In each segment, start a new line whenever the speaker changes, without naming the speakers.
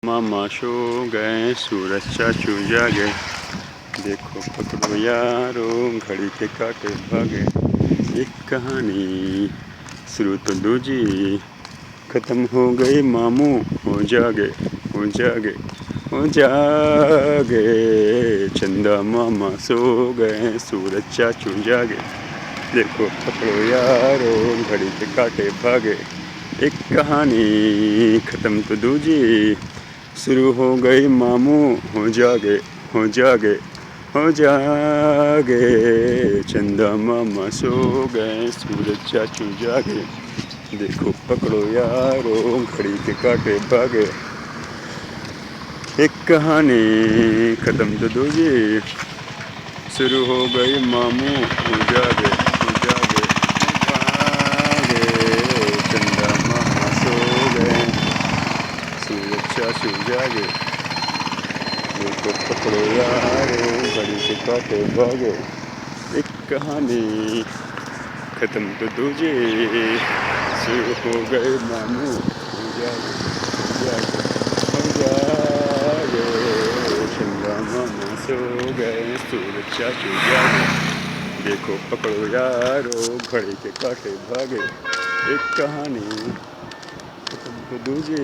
मामा सो गए, सूरज चाचू जागे। देखो पकड़ो यारो, घड़ी के काटे भागे। एक कहानी शुरू तो दूजी, खत्म हो गई मामू हो जागे, हो जागे, हो जागे। चंदा मामा सो गए, सूरज चाचू जागे। देखो पकड़ो यारो, घड़ी के काटे भागे। एक कहानी खत्म तो दूजी, शुरू हो गई मामू हो जागे, हो जागे, हो जागे। चंदा मामा सो गए, सूरज चाचू जागे। देखो पकड़ो यारो, घड़ी के काटे भागे। एक कहानी खत्म तो दूजी, शुरू हो गई मामू हो जागे, हो जागे, हो जागे। चंदा मामा सो गए, सूरज चाचू जागे। देखो पकड़ो यारो, घड़ी के काटे भागे। एक कहानी खत्म तो दूजी, शुरू हो गए मामू हो जागे, हो जागे, हो जागे। चंदा मामा सो गए, सूरज चाचू जागे। देखो पकड़ो यारो, घड़ी के काटे भागे। एक कहानी खत्म तो दूजी,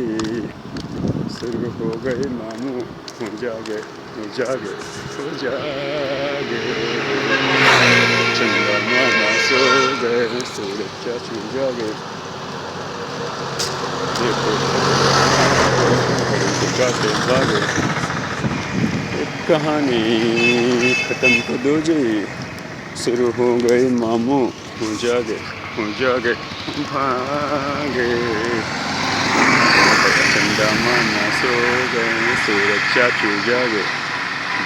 शुरू हो गए मामू हो जागे, हो जागे, हो जागे। चंदा मामा सो गए, सूरज चाचू जागे। देखो घड़ी के काटे भागे। एक कहानी खत्म तो दूजी, शुरू हो गई मामू हो जागे, हो जागे, भागे। चंदा मामा सो गए, सूरज चाचू जागे।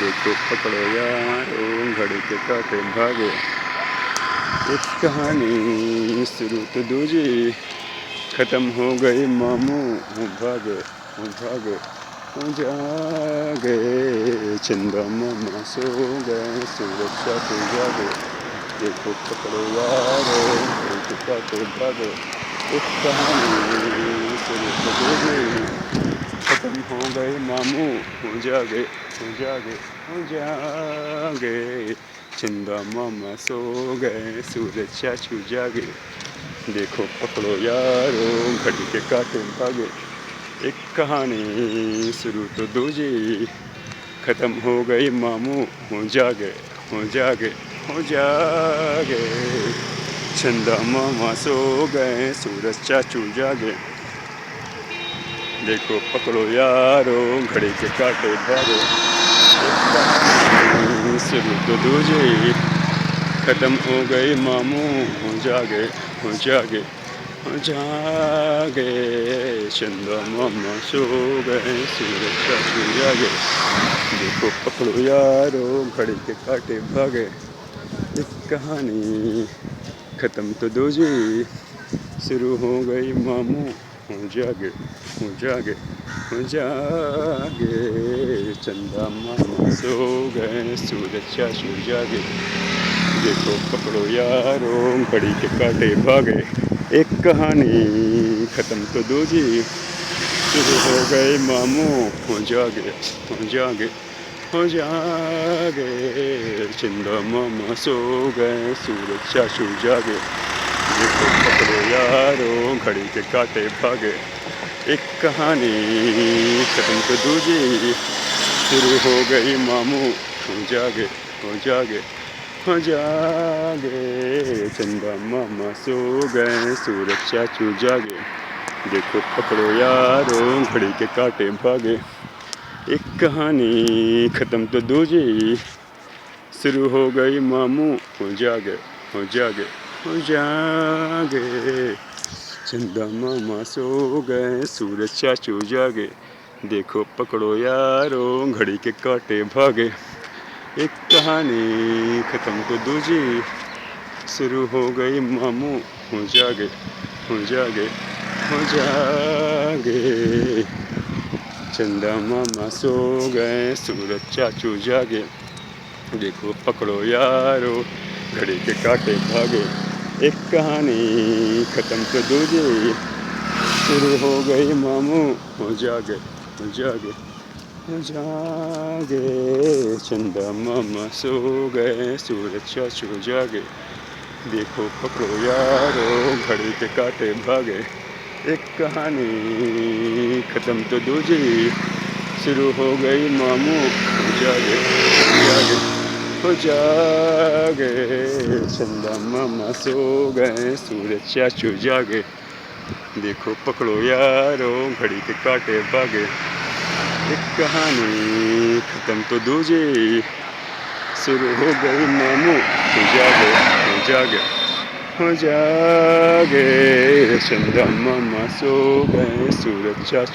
देखो पकड़ो यारो, घड़ी के काटे भागे। एक कहानी शुरू तो दूजी, खत्म हो गई मामू हो भागे, हो भागे, हो जागे। चंदा मामा सो गए, सूरज चाचू जागे। देखो पकड़ो यारो, घड़ी के काटे भागे। एक कहानी शुरू तो दूजी, खत्म हो गए मामू हो जागे, हो जागे, हो जागे। चंदा मामा सो गए, सूरज चाचू जागे। देखो पकड़ो यारो, घड़ी के काटे भागे। एक कहानी शुरू तो दूजी, खत्म हो गई मामू हो जागे, हो जागे, हो जागे। चंदा मामा सो गए, सूरज चाचू जागे। देखो पकड़ो यारो, घड़ी के काटे भागे। एक कहानी शुरू तो दूजी, खत्म हो गई मामू हो जागे, हो जागे, हो जागे। चंदा मामा सो गए, सूरज चाचू जागे। देखो पकड़ो यारो, घड़ी के काटे भागे। एक कहानी खत्म तो दूजी, शुरू हो गई मामू हो जागे, हो जागे, हो जागे। चंदा मामा सो गए, सूरज चाचू जागे। देखो पकड़ो यारो, घड़ी के काटे भागे। एक कहानी खत्म तो दूजी, शुरू हो गए मामू हो जागे, हो जागे, हो जागे। चंदा मामा सो गए, सूरज चाचू जागे। देखो पकड़ो यारो, घड़ी के काटे भागे। एक कहानी खत्म तो दूजी, शुरू हो गई मामू हो जागे, हो जागे, हो जागे। चंदा मामा सो गए, सूरज चाचू जागे। देखो पकड़ो यारो, घड़ी के काटे भागे। एक कहानी खत्म तो दूजी, शुरू हो गई मामू हो जागे, हो जागे, हो जागे। चंदा मामा सो गए, सूरज चाचू जागे। देखो पकड़ो यारो, घड़ी के काटे भागे। एक कहानी खत्म तो दूजी, शुरू हो गई मामू हो जागे, हो जागे, हो जागे। चंदा मामा सो गए, सूरज चाचू जागे। देखो पकड़ो यारो, घड़ी के काटे भागे। एक कहानी खत्म तो दूजी, शुरू हो गई मामू हो जागे, हो जागे हो जागे, चंदा मामा सो गए, सूरज चाचू जागे, देखो पकड़ो यारो, घड़ी के काटे भागे, एक कहानी खत्म तो दूजी शुरू हो गई मामू, हो जागे हो जागे हो जागे, चंदा मामा सो गए, सूरज चाचू जागे, देखो पकड़ो यारो, घड़ी के काटे भागे, एक कहानी खत्म तो दूजी शुरू हो गई मामू, हो जागे हो जागे हो जागे, चंदा मामा सो गए, सूरज चाचू